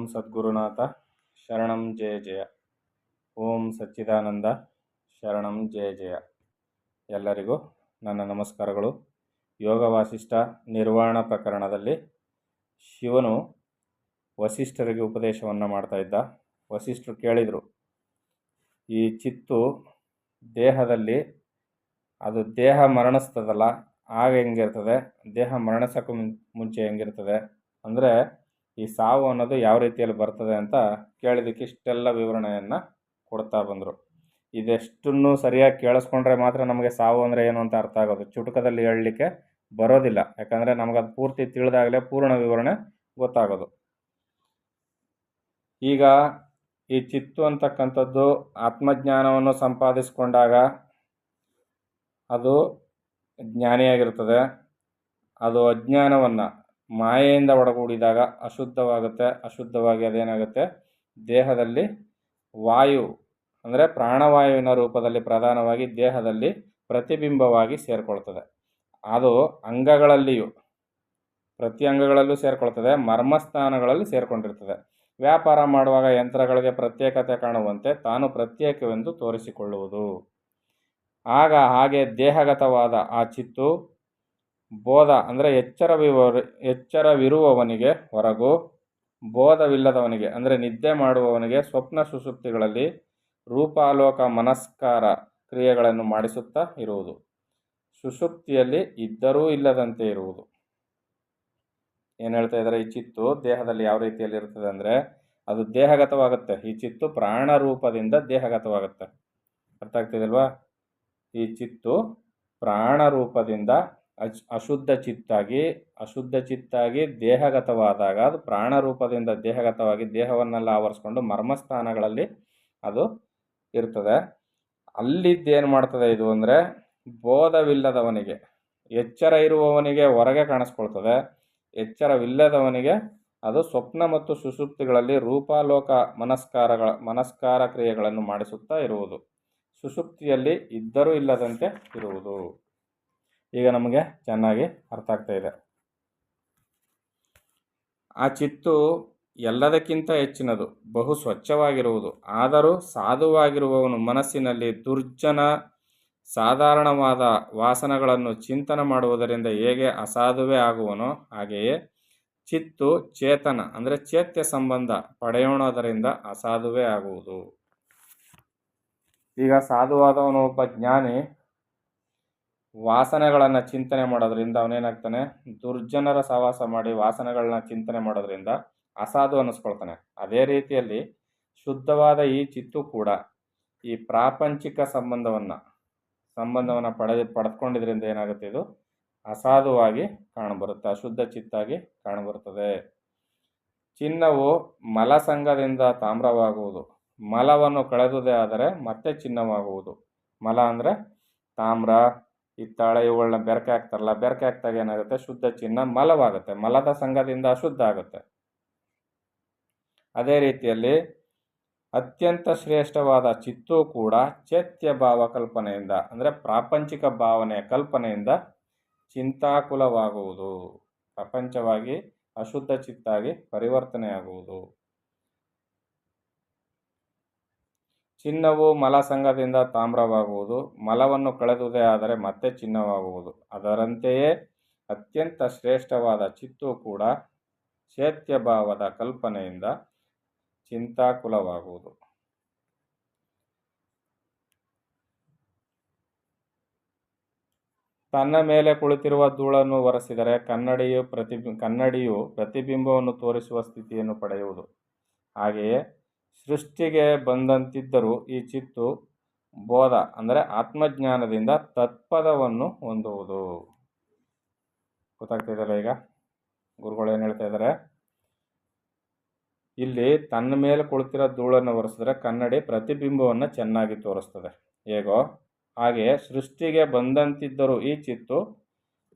ಓಂ ಸದ್ಗುರುನಾಥ ಶರಣಂ ಜಯ ಜಯ. ಓಂ ಸಚ್ಚಿದಾನಂದ ಶರಣಂ ಜಯ ಜಯ. ಎಲ್ಲರಿಗೂ ನನ್ನ ನಮಸ್ಕಾರಗಳು. ಯೋಗ ವಾಸಿಷ್ಠ ನಿರ್ವಾಣ ಪ್ರಕರಣದಲ್ಲಿ ಶಿವನು ವಸಿಷ್ಠರಿಗೆ ಉಪದೇಶವನ್ನು ಮಾಡ್ತಾ ಇದ್ದ. ವಸಿಷ್ಠರು ಕೇಳಿದರು, ಈ ಚಿತ್ತು ದೇಹದಲ್ಲಿ ಅದು ದೇಹ ಮರಣಿಸ್ತದಲ್ಲ, ಆಗ ಹೆಂಗಿರ್ತದೆ, ದೇಹ ಮರಣಿಸೋಕ್ಕೂ ಮುಂಚೆ ಹೆಂಗಿರ್ತದೆ, ಅಂದರೆ ಈ ಸಾವು ಅನ್ನೋದು ಯಾವ ರೀತಿಯಲ್ಲಿ ಬರ್ತದೆ ಅಂತ ಕೇಳಿದಕ್ಕೆ ಇಷ್ಟೆಲ್ಲ ವಿವರಣೆಯನ್ನು ಕೊಡ್ತಾ ಬಂದರು. ಇದೆಷ್ಟನ್ನು ಸರಿಯಾಗಿ ಕೇಳಿಸ್ಕೊಂಡ್ರೆ ಮಾತ್ರ ನಮಗೆ ಸಾವು ಅಂದರೆ ಏನು ಅಂತ ಅರ್ಥ ಆಗೋದು. ಚುಟುಕದಲ್ಲಿ ಹೇಳಲಿಕ್ಕೆ ಬರೋದಿಲ್ಲ, ಯಾಕಂದರೆ ನಮಗದು ಪೂರ್ತಿ ತಿಳಿದಾಗಲೇ ಪೂರ್ಣ ವಿವರಣೆ ಗೊತ್ತಾಗೋದು. ಈಗ ಈ ಚಿತ್ತು ಅಂತಕ್ಕಂಥದ್ದು ಆತ್ಮಜ್ಞಾನವನ್ನು ಸಂಪಾದಿಸಿಕೊಂಡಾಗ ಅದು ಜ್ಞಾನಿಯಾಗಿರ್ತದೆ. ಅದು ಅಜ್ಞಾನವನ್ನು ಮಾಯೆಯಿಂದ ಒಡಗೂಡಿದಾಗ ಅಶುದ್ಧವಾಗುತ್ತೆ. ಅಶುದ್ಧವಾಗಿ ಅದೇನಾಗುತ್ತೆ, ದೇಹದಲ್ಲಿ ವಾಯು ಅಂದರೆ ಪ್ರಾಣವಾಯುವಿನ ರೂಪದಲ್ಲಿ ಪ್ರಧಾನವಾಗಿ ದೇಹದಲ್ಲಿ ಪ್ರತಿಬಿಂಬವಾಗಿ ಸೇರಿಕೊಳ್ತದೆ. ಅದು ಅಂಗಗಳಲ್ಲಿಯೂ ಪ್ರತಿ ಅಂಗಗಳಲ್ಲೂ ಸೇರಿಕೊಳ್ತದೆ, ಮರ್ಮಸ್ಥಾನಗಳಲ್ಲಿ ಸೇರಿಕೊಂಡಿರ್ತದೆ. ವ್ಯಾಪಾರ ಮಾಡುವಾಗ ಯಂತ್ರಗಳಿಗೆ ಪ್ರತ್ಯೇಕತೆ ಕಾಣುವಂತೆ ತಾನು ಪ್ರತ್ಯೇಕವೆಂದು ತೋರಿಸಿಕೊಳ್ಳುವುದು. ಆಗ ಹಾಗೆ ದೇಹಗತವಾದ ಆ ಚಿತ್ತು ಬೋಧ ಅಂದರೆ ಎಚ್ಚರವಿರುವವನಿಗೆ ಹೊರಗು, ಬೋಧವಿಲ್ಲದವನಿಗೆ ಅಂದರೆ ನಿದ್ದೆ ಮಾಡುವವನಿಗೆ ಸ್ವಪ್ನ ಸುಷುಪ್ತಿಗಳಲ್ಲಿ ರೂಪಾಲೋಕ ಮನಸ್ಕಾರ ಕ್ರಿಯೆಗಳನ್ನು ಮಾಡಿಸುತ್ತಾ ಇರುವುದು. ಸುಷುಪ್ತಿಯಲ್ಲಿ ಇದ್ದರೂ ಇಲ್ಲದಂತೆ ಇರುವುದು. ಏನು ಹೇಳ್ತಾ ಇದ್ದಾರೆ, ಈ ಚಿತ್ತು ದೇಹದಲ್ಲಿ ಯಾವ ರೀತಿಯಲ್ಲಿ ಇರ್ತದೆ ಅಂದರೆ ಅದು ದೇಹಗತವಾಗುತ್ತೆ. ಈ ಚಿತ್ತು ಪ್ರಾಣ ರೂಪದಿಂದ ದೇಹಗತವಾಗುತ್ತೆ. ಅರ್ಥ ಆಗ್ತಿದಲ್ವಾ? ಈ ಚಿತ್ತು ಪ್ರಾಣ ರೂಪದಿಂದ ಅಶುದ್ಧ ಚಿತ್ತಾಗಿ ದೇಹಗತವಾದಾಗ ಅದು ಪ್ರಾಣ ರೂಪದಿಂದ ದೇಹಗತವಾಗಿ ದೇಹವನ್ನೆಲ್ಲ ಆವರಿಸ್ಕೊಂಡು ಮರ್ಮಸ್ಥಾನಗಳಲ್ಲಿ ಅದು ಇರ್ತದೆ. ಅಲ್ಲಿದ್ದೇನು ಮಾಡ್ತದೆ ಇದು ಅಂದರೆ ಬೋಧವಿಲ್ಲದವನಿಗೆ, ಎಚ್ಚರ ಇರುವವನಿಗೆ ಹೊರಗೆ ಕಾಣಿಸ್ಕೊಳ್ತದೆ, ಎಚ್ಚರವಿಲ್ಲದವನಿಗೆ ಅದು ಸ್ವಪ್ನ ಮತ್ತು ಸುಷುಪ್ತಿಗಳಲ್ಲಿ ರೂಪಾಲೋಕ ಮನಸ್ಕಾರ ಕ್ರಿಯೆಗಳನ್ನು ಮಾಡಿಸುತ್ತಾ ಇರುವುದು. ಸುಷುಪ್ತಿಯಲ್ಲಿ ಇದ್ದರೂ ಇಲ್ಲದಂತೆ ಇರುವುದು. ಈಗ ನಮಗೆ ಚೆನ್ನಾಗಿ ಅರ್ಥ ಆಗ್ತಾ ಇದೆ. ಆ ಚಿತ್ತು ಎಲ್ಲದಕ್ಕಿಂತ ಹೆಚ್ಚಿನದು, ಬಹು ಸ್ವಚ್ಛವಾಗಿರುವುದು. ಆದರೂ ಸಾಧುವಾಗಿರುವವನು ಮನಸ್ಸಿನಲ್ಲಿ ದುರ್ಜನ ಸಾಧಾರಣವಾದ ವಾಸನೆಗಳನ್ನು ಚಿಂತನೆ ಮಾಡುವುದರಿಂದ ಹೇಗೆ ಅಸಾಧುವೇ ಆಗುವನೋ ಹಾಗೆಯೇ ಚಿತ್ತು ಚೇತನ ಅಂದರೆ ಚೈತ್ಯ ಸಂಬಂಧ ಪಡೆಯೋಣದರಿಂದ ಅಸಾಧುವೇ ಆಗುವುದು. ಈಗ ಸಾಧುವಾದವನು ಒಬ್ಬ ಜ್ಞಾನಿ ವಾಸನೆಗಳನ್ನು ಚಿಂತನೆ ಮಾಡೋದ್ರಿಂದ ಅವನೇನಾಗ್ತಾನೆ, ದುರ್ಜನರ ಸಹವಾಸ ಮಾಡಿ ವಾಸನೆಗಳನ್ನ ಚಿಂತನೆ ಮಾಡೋದ್ರಿಂದ ಅಸಾಧು ಅನ್ನಿಸ್ಕೊಳ್ತಾನೆ. ಅದೇ ರೀತಿಯಲ್ಲಿ ಶುದ್ಧವಾದ ಈ ಚಿತ್ತು ಕೂಡ ಈ ಪ್ರಾಪಂಚಿಕ ಸಂಬಂಧವನ್ನು ಪಡೆದುಕೊಂಡಿದ್ರಿಂದ ಏನಾಗುತ್ತೆ, ಇದು ಅಸಾಧುವಾಗಿ ಕಾಣಬರುತ್ತೆ, ಅಶುದ್ಧ ಚಿತ್ತಾಗಿ ಕಾಣಬರುತ್ತದೆ. ಚಿನ್ನವು ಮಲಸಂಗದಿಂದ ತಾಮ್ರವಾಗುವುದು. ಮಲವನ್ನು ಕಳೆದುದೇ ಆದರೆ ಮತ್ತೆ ಚಿನ್ನವಾಗುವುದು. ಮಲ ಅಂದರೆ ತಾಮ್ರ, ಹಿತ್ತಾಳೆ ಇವುಗಳನ್ನ ಬೆರಕೆ ಹಾಕ್ತಾರಲ್ಲ, ಬೆರಕೆ ಹಾಕ್ದಾಗ ಏನಾಗುತ್ತೆ, ಶುದ್ಧ ಚಿನ್ನ ಮಲವಾಗುತ್ತೆ. ಮಲದ ಸಂಘದಿಂದ ಅಶುದ್ಧ ಆಗುತ್ತೆ. ಅದೇ ರೀತಿಯಲ್ಲಿ ಅತ್ಯಂತ ಶ್ರೇಷ್ಠವಾದ ಚಿತ್ತು ಕೂಡ ಚೈತ್ಯ ಭಾವ ಕಲ್ಪನೆಯಿಂದ ಅಂದರೆ ಪ್ರಾಪಂಚಿಕ ಭಾವನೆಯ ಕಲ್ಪನೆಯಿಂದ ಚಿಂತಾಕುಲವಾಗುವುದು. ಪ್ರಪಂಚವಾಗಿ ಅಶುದ್ಧ ಚಿತ್ತಾಗಿ ಪರಿವರ್ತನೆಯಾಗುವುದು. ಚಿನ್ನವು ಮಲಸಂಗದಿಂದ ತಾಮ್ರವಾಗುವುದು. ಮಲವನ್ನು ಕಳೆದುದೇ ಆದರೆ ಮತ್ತೆ ಚಿನ್ನವಾಗುವುದು. ಅದರಂತೆಯೇ ಅತ್ಯಂತ ಶ್ರೇಷ್ಠವಾದ ಚಿತ್ತು ಕೂಡ ಚೈತ್ಯ ಭಾವದ ಕಲ್ಪನೆಯಿಂದ ಚಿಂತಾಕುಲವಾಗುವುದು. ತನ್ನ ಮೇಲೆ ಕುಳಿತಿರುವ ಧೂಳನ್ನು ಒರೆಸಿದರೆ ಕನ್ನಡಿಯು ಪ್ರತಿಬಿಂಬವನ್ನು ತೋರಿಸುವ ಸ್ಥಿತಿಯನ್ನು ಪಡೆಯುವುದು. ಹಾಗೆಯೇ ಸೃಷ್ಟಿಗೆ ಬಂದಂತಿದ್ದರೂ ಈ ಚಿತ್ತು ಬೋಧ ಅಂದರೆ ಆತ್ಮಜ್ಞಾನದಿಂದ ತತ್ಪದವನ್ನು ಹೊಂದುವುದು. ಗೊತ್ತಾಗ್ತಿದೆಯಲ್ಲ? ಈಗ ಗುರುಗಳು ಏನು ಹೇಳ್ತಾ ಇದ್ದಾರೆ, ಇಲ್ಲಿ ತನ್ನ ಮೇಲೆ ಕುಳಿತಿರೋ ಧೂಳನ್ನು ಒರೆಸಿದ್ರೆ ಕನ್ನಡಿ ಪ್ರತಿಬಿಂಬವನ್ನು ಚೆನ್ನಾಗಿ ತೋರಿಸ್ತದೆ. ಹೇಗೋ ಹಾಗೆ ಸೃಷ್ಟಿಗೆ ಬಂದಂತಿದ್ದರೂ ಈ ಚಿತ್ತು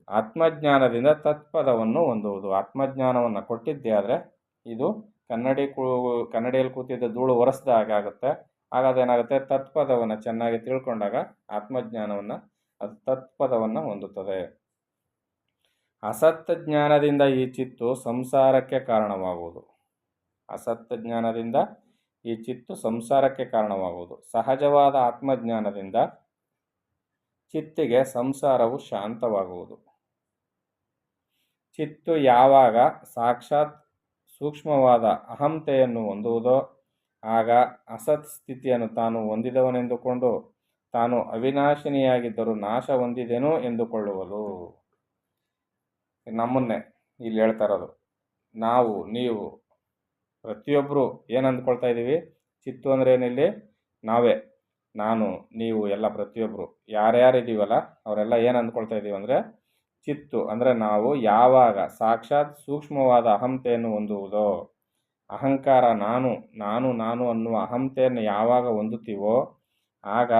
ಆತ್ಮಜ್ಞಾನದಿಂದ ತತ್ಪದವನ್ನು ಹೊಂದುವುದು. ಆತ್ಮಜ್ಞಾನವನ್ನು ಕೊಟ್ಟಿದ್ದೇ ಆದರೆ ಇದು ಕನ್ನಡಿಯಲ್ಲಿ ಕೂತಿದ್ದ ಧೂಳು ಒರೆಸ್ದ ಹಾಗಾಗುತ್ತೆ. ಆಗೋದೇನಾಗುತ್ತೆ, ತತ್ಪದವನ್ನು ಚೆನ್ನಾಗಿ ತಿಳ್ಕೊಂಡಾಗ ಆತ್ಮಜ್ಞಾನವನ್ನು ಅದು ತತ್ಪದವನ್ನು ಹೊಂದುತ್ತದೆ. ಅಸತ್ ಜ್ಞಾನದಿಂದ ಈ ಚಿತ್ತು ಸಂಸಾರಕ್ಕೆ ಕಾರಣವಾಗುವುದು. ಅಸತ್ ಜ್ಞಾನದಿಂದ ಈ ಚಿತ್ತು ಸಂಸಾರಕ್ಕೆ ಕಾರಣವಾಗುವುದು. ಸಹಜವಾದ ಆತ್ಮಜ್ಞಾನದಿಂದ ಚಿತ್ತಿಗೆ ಸಂಸಾರವು ಶಾಂತವಾಗುವುದು. ಚಿತ್ತು ಯಾವಾಗ ಸಾಕ್ಷಾತ್ ಸೂಕ್ಷ್ಮವಾದ ಅಹಂತೆಯನ್ನು ಹೊಂದುವುದೋ ಆಗ ಅಸತ್ ಸ್ಥಿತಿಯನ್ನು ತಾನು ಹೊಂದಿದವನೆಂದುಕೊಂಡು ತಾನು ಅವಿನಾಶಿನಿಯಾಗಿದ್ದರೂ ನಾಶ ಹೊಂದಿದೆನು ಎಂದುಕೊಳ್ಳುವುದು. ನಮ್ಮನ್ನೇ ಇಲ್ಲಿ ಹೇಳ್ತಾ ಇರೋದು. ನಾವು, ನೀವು, ಪ್ರತಿಯೊಬ್ಬರು ಏನು ಅಂದ್ಕೊಳ್ತಾ ಇದ್ದೀವಿ? ಚಿತ್ತು ಅಂದರೆ ಏನಿಲ್ಲಿ? ನಾವೇ, ನಾನು, ನೀವು ಎಲ್ಲ ಪ್ರತಿಯೊಬ್ಬರು ಯಾರ್ಯಾರಿದ್ದೀವಲ್ಲ ಅವರೆಲ್ಲ ಏನು ಅಂದ್ಕೊಳ್ತಾ ಇದ್ದೀವಿ ಅಂದರೆ ಚಿತ್ತು ಅಂದರೆ ನಾವು ಯಾವಾಗ ಸಾಕ್ಷಾತ್ ಸೂಕ್ಷ್ಮವಾದ ಅಹಂತೆಯನ್ನು ಹೊಂದುವುದೋ, ಅಹಂಕಾರ ನಾನು ನಾನು ನಾನು ಅನ್ನುವ ಅಹಂತೆಯನ್ನು ಯಾವಾಗ ಹೊಂದುತ್ತೀವೋ ಆಗ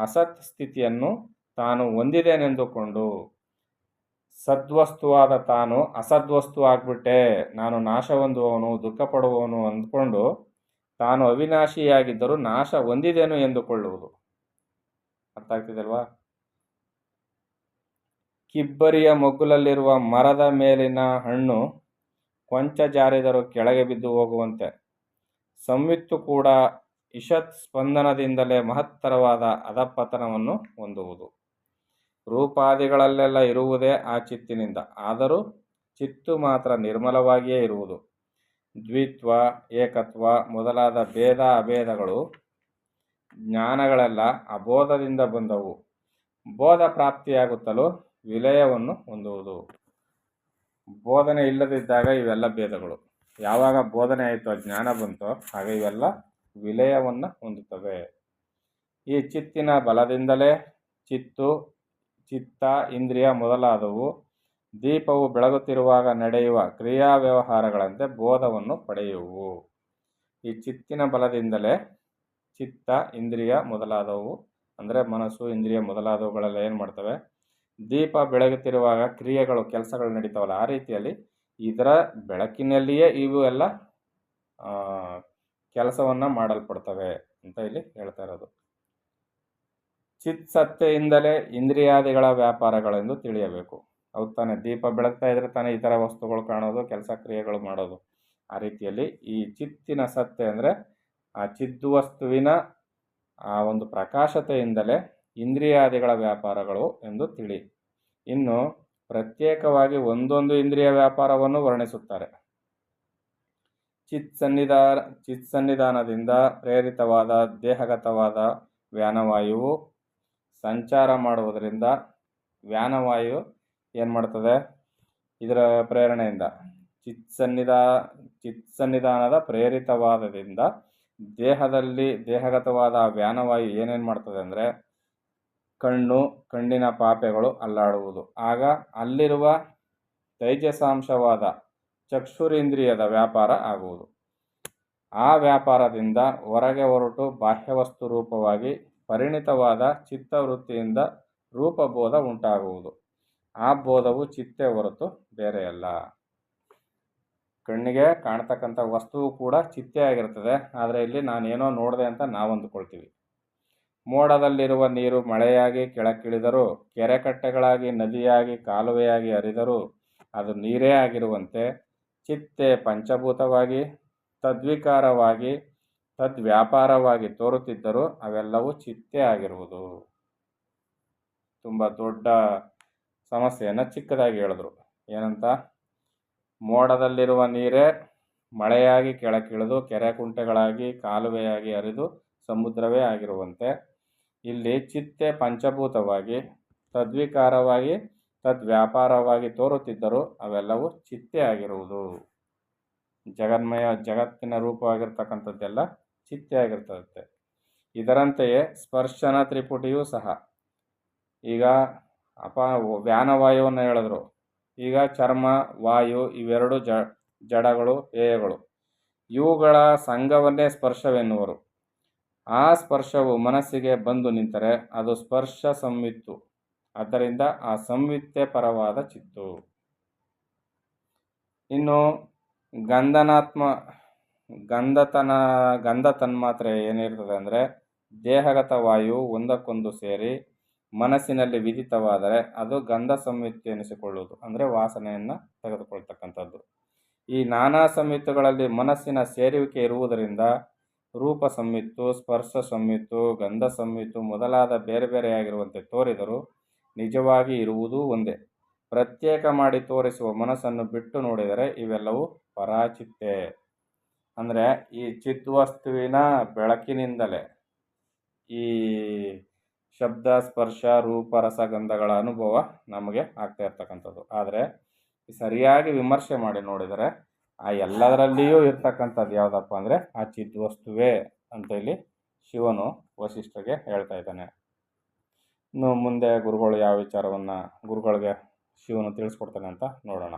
ಅಸತ್ ಸ್ಥಿತಿಯನ್ನು ತಾನು ಹೊಂದಿದ್ದೇನೆಂದುಕೊಂಡು ಸದ್ವಸ್ತುವಾದ ತಾನು ಅಸದ್ವಸ್ತು ಆಗಿಬಿಟ್ಟೆ, ನಾನು ನಾಶ ಹೊಂದುವವನು, ದುಃಖ ಪಡುವವನು ಅಂದ್ಕೊಂಡು ತಾನು ಅವಿನಾಶಿಯಾಗಿದ್ದರೂ ನಾಶ ಹೊಂದಿದೇನು ಎಂದುಕೊಳ್ಳುವುದು. ಅರ್ಥ ಆಗ್ತಿದಲ್ವಾ? ಕಿಬ್ಬರಿಯ ಮೊಗ್ಗುಲಲ್ಲಿರುವ ಮರದ ಮೇಲಿನ ಹಣ್ಣು ಕೊಂಚ ಜಾರಿದರೂ ಕೆಳಗೆ ಬಿದ್ದು ಹೋಗುವಂತೆ ಸಂವಿತ್ತು ಕೂಡ ಇಷತ್ ಸ್ಪಂದನದಿಂದಲೇ ಮಹತ್ತರವಾದ ಅಧಪತನವನ್ನು ಹೊಂದುವುದು. ರೂಪಾದಿಗಳಲ್ಲೆಲ್ಲ ಇರುವುದೇ ಆ ಚಿತ್ತಿನಿಂದ, ಆದರೂ ಚಿತ್ತು ಮಾತ್ರ ನಿರ್ಮಲವಾಗಿಯೇ ಇರುವುದು. ದ್ವಿತ್ವ, ಏಕತ್ವ ಮೊದಲಾದ ಭೇದ ಅಭೇದಗಳು ಜ್ಞಾನಗಳೆಲ್ಲ ಅಬೋಧದಿಂದ ಬಂದವು. ಬೋಧ ಪ್ರಾಪ್ತಿಯಾಗುತ್ತಲೂ ವಿಲಯವನ್ನು ಹೊಂದುವುದು. ಬೋಧನೆ ಇಲ್ಲದಿದ್ದಾಗ ಇವೆಲ್ಲ ಭೇದಗಳು, ಯಾವಾಗ ಬೋಧನೆ ಆಯಿತೋ ಜ್ಞಾನ ಬಂತೋ ಆಗ ಇವೆಲ್ಲ ವಿಲಯವನ್ನು ಹೊಂದುತ್ತವೆ. ಈ ಚಿತ್ತಿನ ಬಲದಿಂದಲೇ ಚಿತ್ತು, ಚಿತ್ತ, ಇಂದ್ರಿಯ ಮೊದಲಾದವು ದೀಪವು ಬೆಳಗುತ್ತಿರುವಾಗ ನಡೆಯುವ ಕ್ರಿಯಾ ವ್ಯವಹಾರಗಳಂತೆ ಬೋಧವನ್ನು ಪಡೆಯುವು. ಈ ಚಿತ್ತಿನ ಬಲದಿಂದಲೇ ಚಿತ್ತ, ಇಂದ್ರಿಯ ಮೊದಲಾದವು ಅಂದರೆ ಮನಸ್ಸು, ಇಂದ್ರಿಯ ಮೊದಲಾದವುಗಳೆಲ್ಲ ಏನು ಮಾಡ್ತವೆ? ದೀಪ ಬೆಳಗುತ್ತಿರುವಾಗ ಕ್ರಿಯೆಗಳು, ಕೆಲಸಗಳು ನಡೀತಾವಲ್ಲ, ಆ ರೀತಿಯಲ್ಲಿ ಇದರ ಬೆಳಕಿನಲ್ಲಿಯೇ ಇವು ಎಲ್ಲ ಕೆಲಸವನ್ನು ಮಾಡಲ್ಪಡ್ತವೆ ಅಂತ ಇಲ್ಲಿ ಹೇಳ್ತಾ ಇರೋದು. ಚಿತ್ ಸತ್ತೆಯಿಂದಲೇ ಇಂದ್ರಿಯಾದಿಗಳ ವ್ಯಾಪಾರಗಳೆಂದು ತಿಳಿಯಬೇಕು. ಹೌದು ತಾನೆ? ದೀಪ ಬೆಳಗ್ತಾ ಇದ್ರೆ ತಾನೇ ಈ ಥರ ವಸ್ತುಗಳು ಕಾಣೋದು, ಕೆಲಸ ಕ್ರಿಯೆಗಳು ಮಾಡೋದು. ಆ ರೀತಿಯಲ್ಲಿ ಈ ಚಿತ್ತಿನ ಸತ್ತೆ ಅಂದರೆ ಆ ಚಿದ್ವಸ್ತುವಿನ ಆ ಒಂದು ಪ್ರಕಾಶತೆಯಿಂದಲೇ ಇಂದ್ರಿಯಾದಿಗಳ ವ್ಯಾಪಾರಗಳು ಎಂದು ತಿಳಿ. ಇನ್ನು ಪ್ರತ್ಯೇಕವಾಗಿ ಒಂದೊಂದು ಇಂದ್ರಿಯ ವ್ಯಾಪಾರವನ್ನು ವರ್ಣಿಸುತ್ತಾರೆ. ಚಿತ್ಸನ್ನಿಧಾನದಿಂದ ಪ್ರೇರಿತವಾದ ದೇಹಗತವಾದ ವ್ಯಾನವಾಯುವು ಸಂಚಾರ ಮಾಡುವುದರಿಂದ ವ್ಯಾನವಾಯು ಏನು ಮಾಡ್ತದೆ? ಇದರ ಪ್ರೇರಣೆಯಿಂದ ಚಿತ್ಸನ್ನಿಧಾನದ ಪ್ರೇರಿತವಾದದಿಂದ ದೇಹಗತವಾದ ವ್ಯಾನವಾಯು ಏನೇನು ಮಾಡ್ತದೆ ಅಂದರೆ ಕಣ್ಣು, ಕಣ್ಣಿನ ಪಾಪೆಗಳು ಅಲ್ಲಾಡುವುದು. ಆಗ ಅಲ್ಲಿರುವ ತೈಜಸಾಂಶವಾದ ಚಕ್ಷುರೇಂದ್ರಿಯದ ವ್ಯಾಪಾರ ಆಗುವುದು. ಆ ವ್ಯಾಪಾರದಿಂದ ಹೊರಗೆ ಹೊರಟು ಬಾಹ್ಯವಸ್ತು ರೂಪವಾಗಿ ಪರಿಣಿತವಾದ ಚಿತ್ತವೃತ್ತಿಯಿಂದ ರೂಪಬೋಧ ಉಂಟಾಗುವುದು. ಆ ಬೋಧವು ಚಿತ್ತೆ ಹೊರತು ಬೇರೆಯಲ್ಲ. ಕಣ್ಣಿಗೆ ಕಾಣ್ತಕ್ಕಂಥ ವಸ್ತುವು ಕೂಡ ಚಿತ್ತೆ ಆಗಿರ್ತದೆ, ಆದರೆ ಇಲ್ಲಿ ನಾನೇನೋ ನೋಡಿದೆ ಅಂತ ನಾವು ಅಂದುಕೊಳ್ತೀವಿ. ಮೋಡದಲ್ಲಿರುವ ನೀರು ಮಳೆಯಾಗಿ ಕೆಳಕ್ಕಿಳಿದರೂ, ಕೆರೆಕಟ್ಟೆಗಳಾಗಿ ನದಿಯಾಗಿ ಕಾಲುವೆಯಾಗಿ ಹರಿದರೂ ಅದು ನೀರೇ ಆಗಿರುವಂತೆ ಚಿತ್ತೆ ಪಂಚಭೂತವಾಗಿ ತದ್ವಿಕಾರವಾಗಿ ತದ್ವ್ಯಾಪಾರವಾಗಿ ತೋರುತ್ತಿದ್ದರೂ ಅವೆಲ್ಲವೂ ಚಿತ್ತೆ ಆಗಿರುವುದು. ತುಂಬ ದೊಡ್ಡ ಸಮಸ್ಯೆಯನ್ನು ಚಿಕ್ಕದಾಗಿ ಹೇಳಿದ್ರು. ಏನಂತ? ಮೋಡದಲ್ಲಿರುವ ನೀರೇ ಮಳೆಯಾಗಿ ಕೆಳಕ್ಕಿಳಿದು ಕೆರೆ ಕುಂಟೆಗಳಾಗಿ ಕಾಲುವೆಯಾಗಿ ಹರಿದು ಸಮುದ್ರವೇ ಆಗಿರುವಂತೆ ಇಲ್ಲಿ ಚಿತ್ತೆ ಪಂಚಭೂತವಾಗಿ ತದ್ವಿಕಾರವಾಗಿ ತದ್ವ್ಯಾಪಾರವಾಗಿ ತೋರುತ್ತಿದ್ದರೂ ಅವೆಲ್ಲವೂ ಚಿತ್ತೆ ಆಗಿರುವುದು. ಜಗತ್ತಿನ ರೂಪವಾಗಿರ್ತಕ್ಕಂಥದ್ದೆಲ್ಲ ಚಿತ್ತೆ ಆಗಿರ್ತದೆ. ಇದರಂತೆಯೇ ಸ್ಪರ್ಶನ ತ್ರಿಪುಟಿಯೂ ಸಹ. ಈಗ ವ್ಯಾನವಾಯುವನ್ನು ಹೇಳಿದ್ರು. ಈಗ ಚರ್ಮ, ವಾಯು ಇವೆರಡು ಜಡಗಳು, ಹೇಯಗಳು. ಇವುಗಳ ಸಂಘವನ್ನೇ ಸ್ಪರ್ಶವೆನ್ನುವರು. ಆ ಸ್ಪರ್ಶವು ಮನಸ್ಸಿಗೆ ಬಂದು ನಿಂತರೆ ಅದು ಸ್ಪರ್ಶ ಸಂವಿತ್ತು. ಆದ್ದರಿಂದ ಆ ಸಂವಿತ್ತೆ ಪರವಾದ ಚಿತ್ತು. ಇನ್ನು ಗಂಧ ತನ್ಮಾತ್ರೆ ಏನಿರ್ತದೆ ಅಂದರೆ ದೇಹಗತ ವಾಯು ಒಂದಕ್ಕೊಂದು ಸೇರಿ ಮನಸ್ಸಿನಲ್ಲಿ ವಿದಿತವಾದರೆ ಅದು ಗಂಧ ಸಂವಿತ್ತು ಎನಿಸಿಕೊಳ್ಳುವುದು, ಅಂದರೆ ವಾಸನೆಯನ್ನು ತೆಗೆದುಕೊಳ್ತಕ್ಕಂಥದ್ದು. ಈ ನಾನಾ ಸಂಯುಕ್ತಗಳಲ್ಲಿ ಮನಸ್ಸಿನ ಸೇರುವಿಕೆ ಇರುವುದರಿಂದ ರೂಪ ಸಂಯುಕ್ತು, ಸ್ಪರ್ಶ ಸಂಯುಕ್ತು, ಗಂಧ ಸಂಯುಕ್ತು ಮೊದಲಾದ ಬೇರೆ ಬೇರೆಯಾಗಿರುವಂತೆ ತೋರಿದರೂ ನಿಜವಾಗಿ ಇರುವುದೂ ಒಂದೇ. ಪ್ರತ್ಯೇಕ ಮಾಡಿ ತೋರಿಸುವ ಮನಸ್ಸನ್ನು ಬಿಟ್ಟು ನೋಡಿದರೆ ಇವೆಲ್ಲವೂ ಪರಾಚಿತ್ತೆ. ಅಂದರೆ ಈ ಚಿದ್ವಸ್ತುವಿನ ಬೆಳಕಿನಿಂದಲೇ ಈ ಶಬ್ದ, ಸ್ಪರ್ಶ, ರೂಪ, ರಸಗಂಧಗಳ ಅನುಭವ ನಮಗೆ ಆಗ್ತಾ ಇರ್ತಕ್ಕಂಥದ್ದು. ಆದರೆ ಸರಿಯಾಗಿ ವಿಮರ್ಶೆ ಮಾಡಿ ನೋಡಿದರೆ ಆ ಎಲ್ಲದರಲ್ಲಿಯೂ ಇರ್ತಕ್ಕಂಥದ್ದು ಯಾವುದಪ್ಪ ಅಂದರೆ ಆ ಚಿದ್ವಸ್ತುವೇ ಅಂತ ಇಲ್ಲಿ ಶಿವನು ವಸಿಷ್ಠರಿಗೆ ಹೇಳ್ತಾ ಇದ್ದಾನೆ. ಇನ್ನು ಮುಂದೆ ಗುರುಗಳು ಯಾವ ವಿಚಾರವನ್ನು ಗುರುಗಳಿಗೆ ಶಿವನು ತಿಳಿಸ್ಕೊಡ್ತಾನೆ ಅಂತ ನೋಡೋಣ.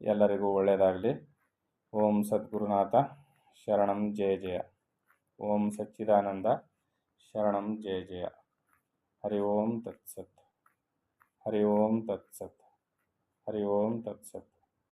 ಎಲ್ಲರಿಗೂ ಒಳ್ಳೆಯದಾಗಲಿ. ಓಂ ಸದ್ಗುರುನಾಥ ಶರಣಂ ಜಯ ಜಯ. ಓಂ ಸಚ್ಚಿದಾನಂದ ಶರಣಂ ಜಯ ಜಯ. ಹರಿ ಓಂ ತತ್ಸತ್. ಹರಿ ಓಂ ತತ್ಸತ್. ಹರಿ ಓಂ ತತ್ಸತ್.